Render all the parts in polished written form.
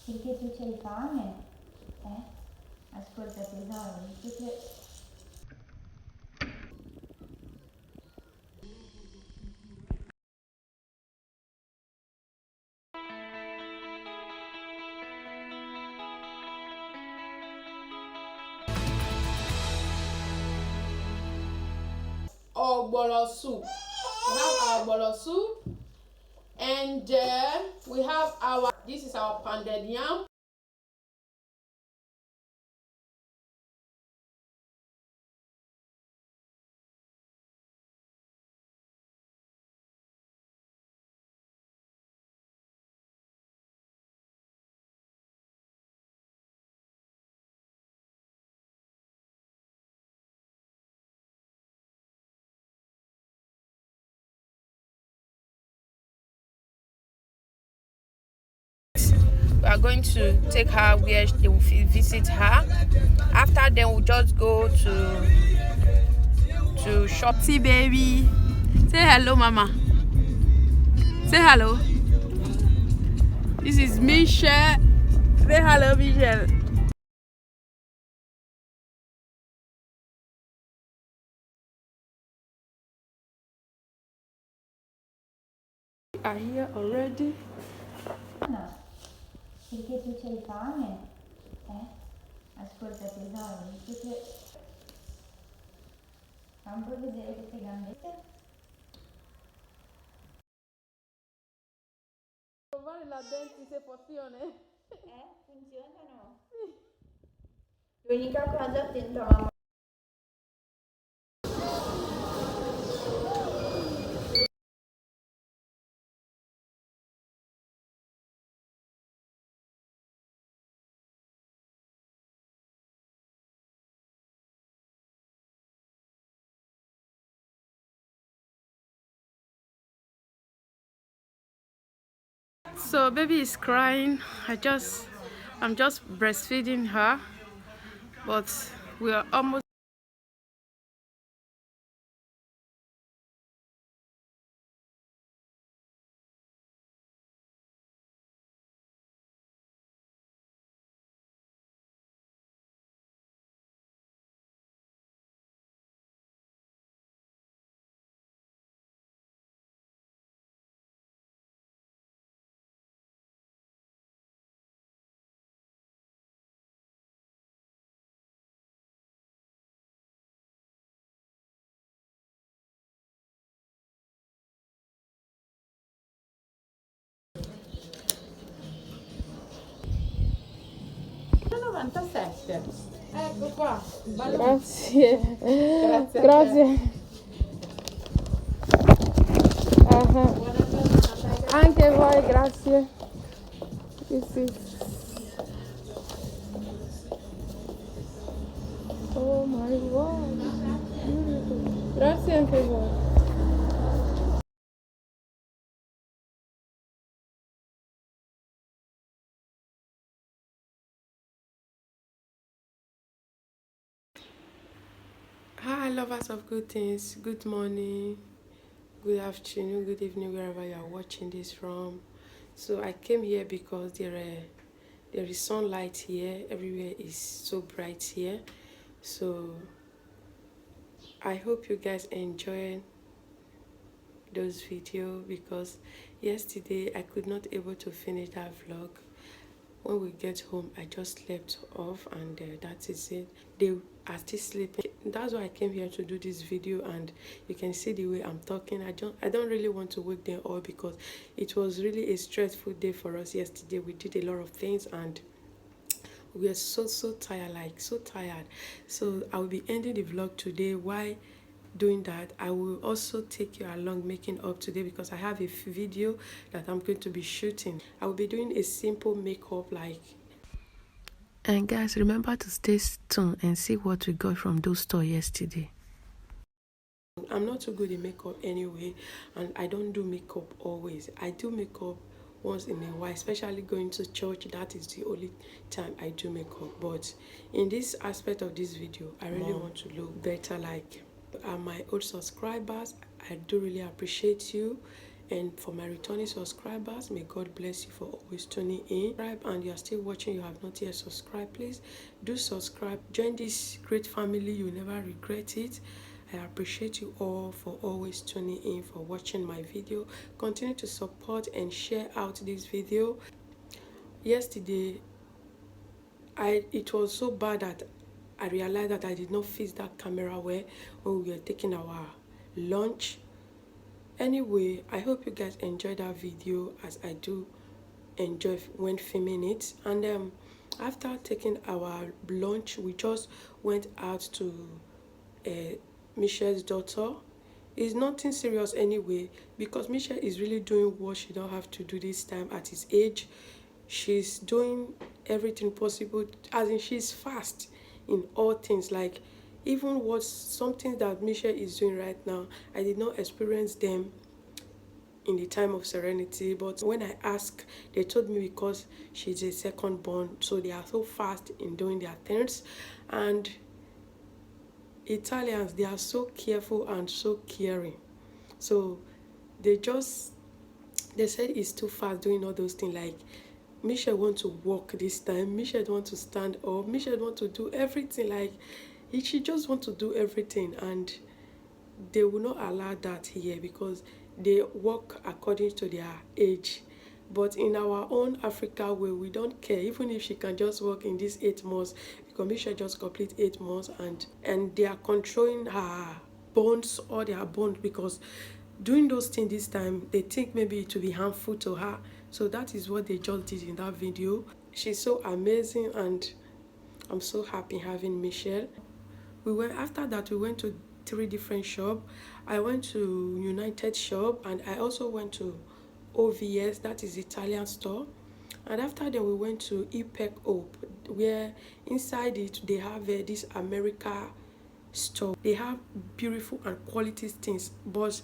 Perché tu c'hai fame? Ascolta tesoro, Our bolo soup. We have our bolo soup, and we have our. This is our pounded yam. We are going to take her where they will visit her. After then, we'll just go to shop. See, baby, say hello, mama. Say hello. This is Michelle. Say hello, Michelle. We are here already. No, perché tu c'hai fame? Ascolta tesoro, perché... Fammi poi vedere queste gambette. Trovare la dentificazione. Funzionano? L'unica cosa attento a mamma. So baby is crying. I'm just breastfeeding her, but we are almost. Ecco qua. Grazie. Grazie. Grazie. Anche voi, grazie. Sì. Oh my god. Beautiful. Grazie anche voi. Hi, lovers of good things. Good morning, good afternoon, good evening, wherever you are watching this from. So I came here because there is sunlight here. Everywhere is so bright here. So I hope you guys enjoy those videos, because yesterday I could not able to finish that vlog. When we get home, I just slept off, and that is it. They are still sleeping. That's why I came here to do this video, and you can see the way I'm talking. I don't really want to wake them up, because it was really a stressful day for us yesterday. We did a lot of things, and we are so tired, like so tired. So I will be ending the vlog today. Why doing that, I will also take you along making up today, because I have a video that I'm going to be shooting. I will be doing a simple makeup, like. And guys, remember to stay tuned and see what we got from those stores yesterday. I'm not too good in makeup anyway, and I don't do makeup always. I do makeup once in a while, especially going to church. That is the only time I do makeup. But in this aspect of this video, I really want to look better. Like my old subscribers, I do really appreciate you, And for my returning subscribers, may God bless you for always tuning in. And you are still watching, you have not yet subscribed, please do subscribe. Join this great family, you never regret it. I appreciate you all for always tuning in, for watching my video. Continue to support and share out this video. Yesterday, it was so bad that I realized that I did not fix that camera well when we were taking our lunch. Anyway, I hope you guys enjoyed that video as I do enjoy when filming it. And after taking our lunch, we just went out to Michelle's daughter. It's nothing serious anyway, because Michelle is really doing what she don't have to do this time at his age. She's doing everything possible, as in she's fast in all things. Like, even what something that Michelle is doing right now, I did not experience them in the time of Serenity, but when I asked, they told me because she's a second born, so they are so fast in doing their things. And Italians, they are so careful and so caring, so they said it's too fast doing all those things. Like, Michelle want to walk this time, Michelle want to stand up, Michelle want to do everything. Like, she just want to do everything, and they will not allow that here because they work according to their age. But in our own Africa way, we don't care. Even if she can just work in these 8 months, because Michelle just complete 8 months, and they are controlling her bones, or their bones, because doing those things this time, they think maybe it will be harmful to her. So that is what they just did in that video. She's so amazing, and I'm so happy having Michelle. After that, we went to 3 different shops. I went to United shop, and I also went to OVS, that is Italian store. And after that, we went to Ipec Hope, where inside it they have this America store. They have beautiful and quality things, but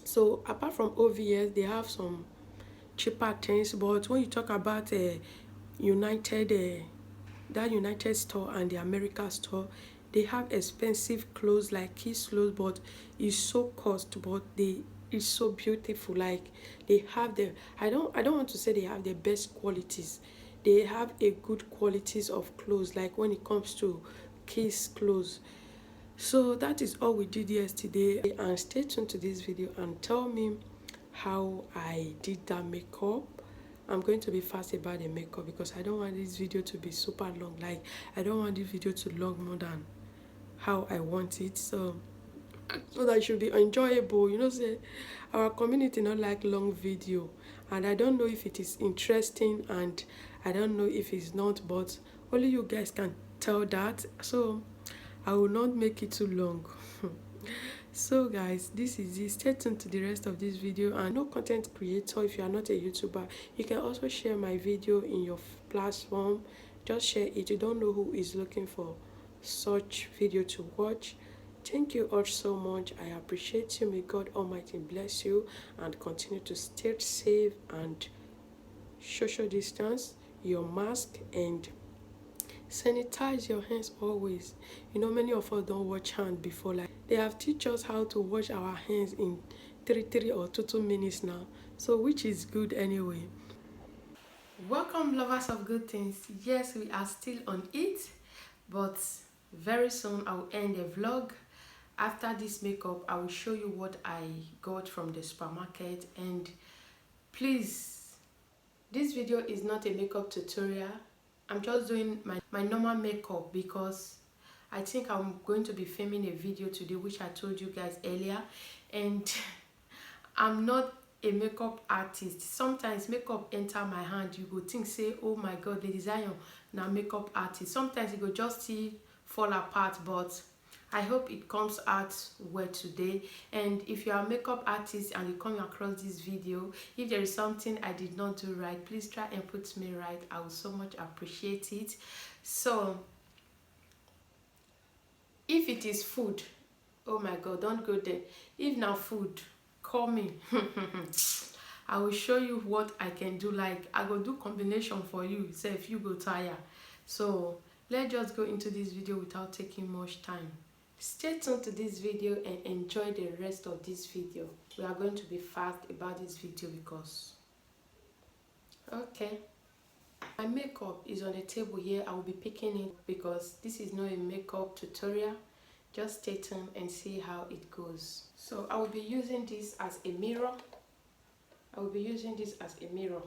so apart from OVS, they have some cheaper things. But when you talk about United, that United store and the America store, they have expensive clothes, like kids clothes, but it's so cost, but it's so beautiful. Like, they have the I don't want to say they have the best qualities. They have a good qualities of clothes, like when it comes to kids clothes. So that is all we did yesterday, and stay tuned to this video and tell me how I did that makeup. I'm going to be fast about the makeup because I don't want this video to be super long. Like, I don't want this video to long more than how I want it, so that it should be enjoyable. You know, say our community not like long video, and I don't know if it is interesting, and I don't know if it's not, but only you guys can tell that. So I will not make it too long. So guys, this is it. Stay tuned to the rest of this video. And no content creator, if you are not a YouTuber, you can also share my video in your platform. Just share it. You don't know who is looking for such video to watch. Thank you all so much. I appreciate you. May God Almighty bless you, and continue to stay safe and social distance, your mask, and sanitize your hands always. You know, many of us don't wash hands before. Like, they have teach us how to wash our hands in 3 or 2 minutes now, so which is good anyway. Welcome, lovers of good things. Yes, we are still on it, but very soon I will end the vlog. After this makeup, I will show you what I got from the supermarket. And please, this video is not a makeup tutorial. I'm just doing my normal makeup because I think I'm going to be filming a video today, which I told you guys earlier. And I'm not a makeup artist. Sometimes makeup enter my hand, you go think say, oh my god, Ladyzion now makeup artist. Sometimes it go just see fall apart, but I hope it comes out well today. And if you are a makeup artist and you come across this video, if there is something I did not do right, please try and put me right. I will so much appreciate it. So if it is food, oh my god, don't go there. If now food, call me. I will show you what I can do. Like, I go do combination for you, say if you go tire. So let's just go into this video without taking much time. Stay tuned to this video and enjoy the rest of this video. we are going to be fast about this video because okay, my makeup is on the table here. I will be picking it because this is not a makeup tutorial. Just stay tuned and see how it goes. So I will be using this as a mirror. I will be using this as a mirror.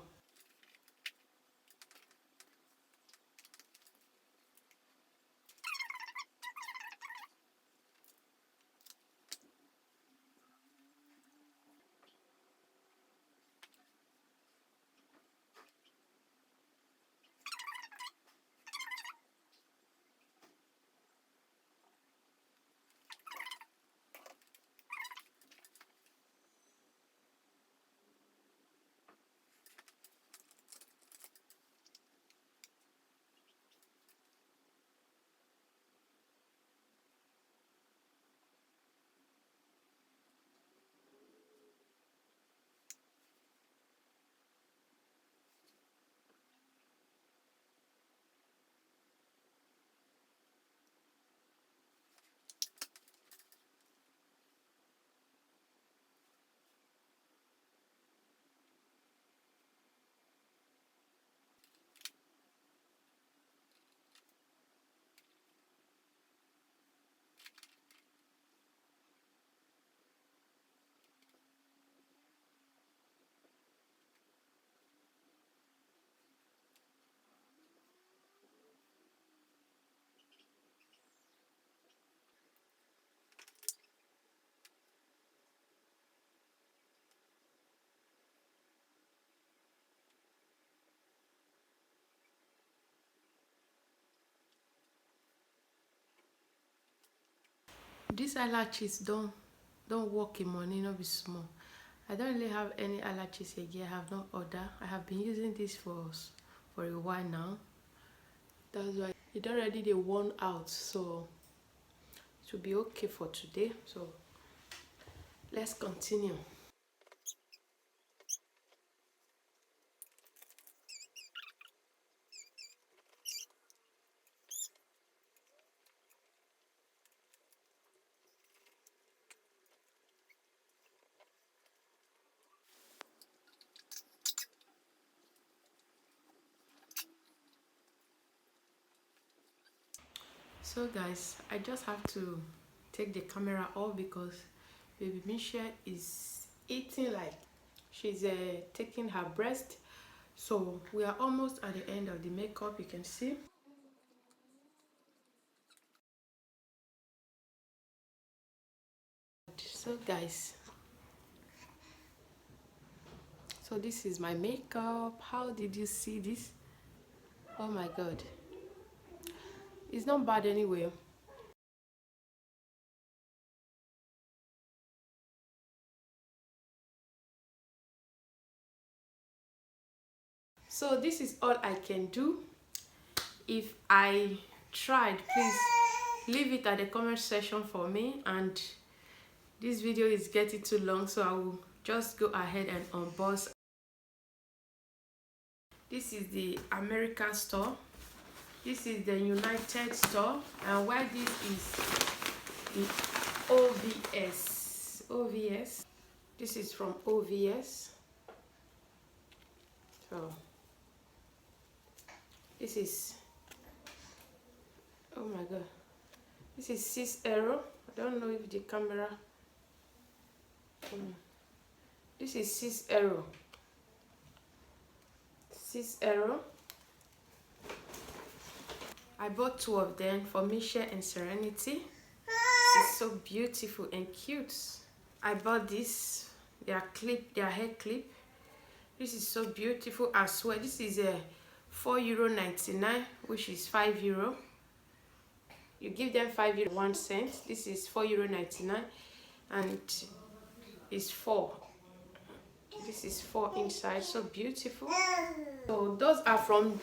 These eyelashes don't work in money, not be small. I don't really have any eyelashes again. I have not ordered. I have been using this for a while now. That's why it already they worn out, so it will be okay for today. So let's continue. So guys, I just have to take the camera off because baby Michelle is eating like she's taking her breast. So we are almost at the end of the makeup, you can see. So guys, so this is my makeup. How did you see this? Oh my god, it's not bad anyway. So this is all I can do. If I tried, please leave it at the comment section for me. And this video is getting too long, so I will just go ahead and unbox. This is the America store. This is the United store. And why this is the OVS. This is from OVS. So this is, oh my god, this is 6 euro. I don't know if the camera, this is 6 euro. 6 euro. I bought 2 of them for Michelle and Serenity. It's so beautiful and cute. I bought this, their hair clip. This is so beautiful as well. This is a €4.99, which is €5. You give them €5.01. This is €4.99, and it's 4. This is 4 inside. So beautiful. So those are from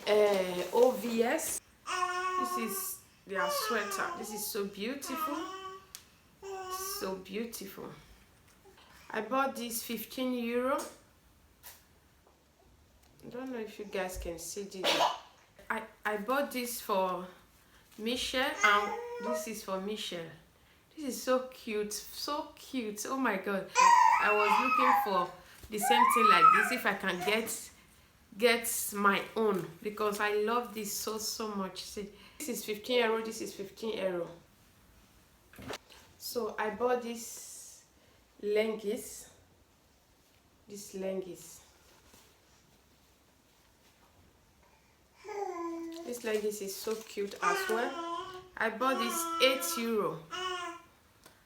OVS. This is their sweater. This is so beautiful. So beautiful. I bought this €15. I don't know if you guys can see this. I bought this for Michelle, and this is for Michelle. This is so cute, so cute. Oh my god. I was looking for the same thing like this, if I can get my own, because I love this so much. See, this is 15 euro, this is 15 euro. So I bought this leggings. This leggings is so cute as well. I bought this 8 euro,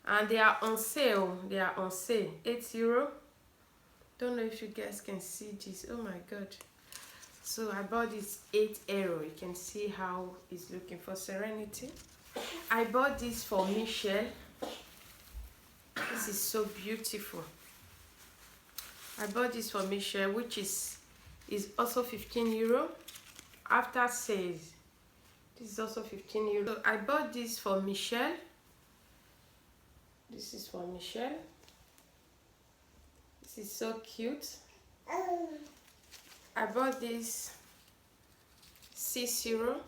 and they are on sale. 8 euro. Don't know if you guys can see this. Oh my god. So I bought this 8 euro. You can see how it's looking for Serenity. I bought this for Michelle. This is so beautiful. I bought this for Michelle, which is also 15 euro after sales. This is also 15 euro. So I bought this for Michelle. This is for Michelle. This is so cute. I bought this 6 euro.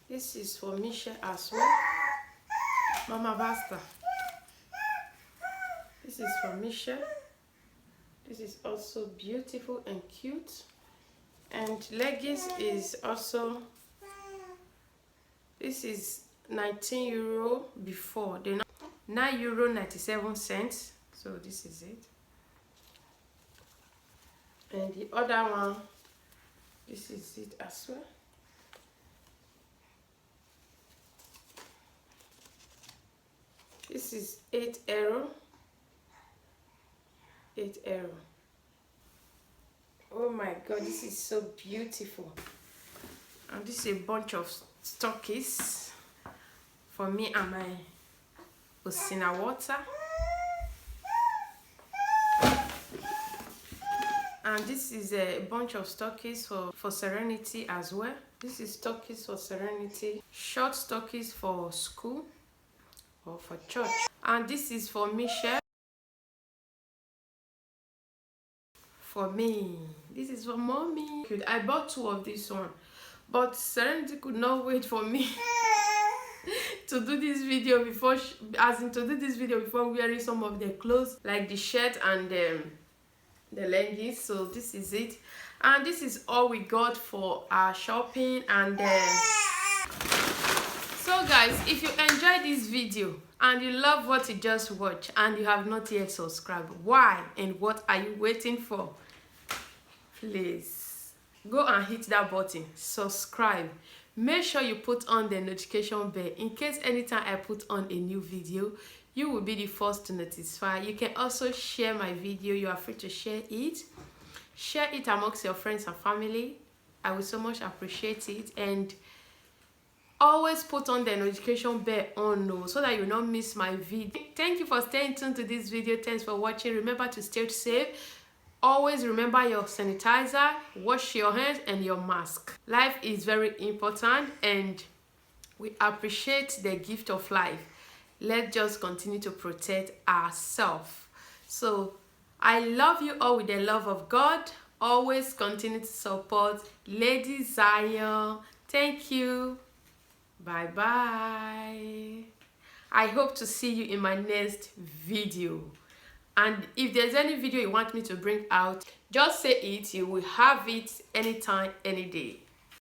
This is for Michelle as well. Mama basta. This is for Michelle. This is also beautiful and cute. And leggings is also, this is 19 euro before, then 9 euro 97 cents. So this is it. And the other one, this is it as well. This is 8 euro. 8 euro. Oh my god, this is so beautiful. And this is a bunch of stockies for me and my Osina water. And this is a bunch of stockies for Serenity as well. This is stockies for Serenity. Short stockies for school or for church. And this is for Michelle. For me. This is for mommy. I bought 2 of this one, but Serenity could not wait for me to do this video before wearing some of the clothes, like the shirt and the leggings. So this is it, and this is all we got for our shopping. And so guys, if you enjoyed this video and you love what you just watched and you have not yet subscribed, why and what are you waiting for? Please go and hit that button, subscribe. Make sure you put on the notification bell in case anytime I put on a new video, you will be the first to notify. You can also share my video. You are free to share it amongst your friends and family. I will so much appreciate it. And always put on the notification bell on so that you will not miss my video. Thank you for staying tuned to this video. Thanks for watching. Remember to stay safe. Always remember your sanitizer, wash your hands and your mask. Life is very important and we appreciate the gift of life. Let's just continue to protect ourselves. So I love you all with the love of God. Always continue to support Ladyzion. Thank you. Bye bye. I hope to see you in my next video. And if there's any video you want me to bring out, just say it. You will have it anytime, any day.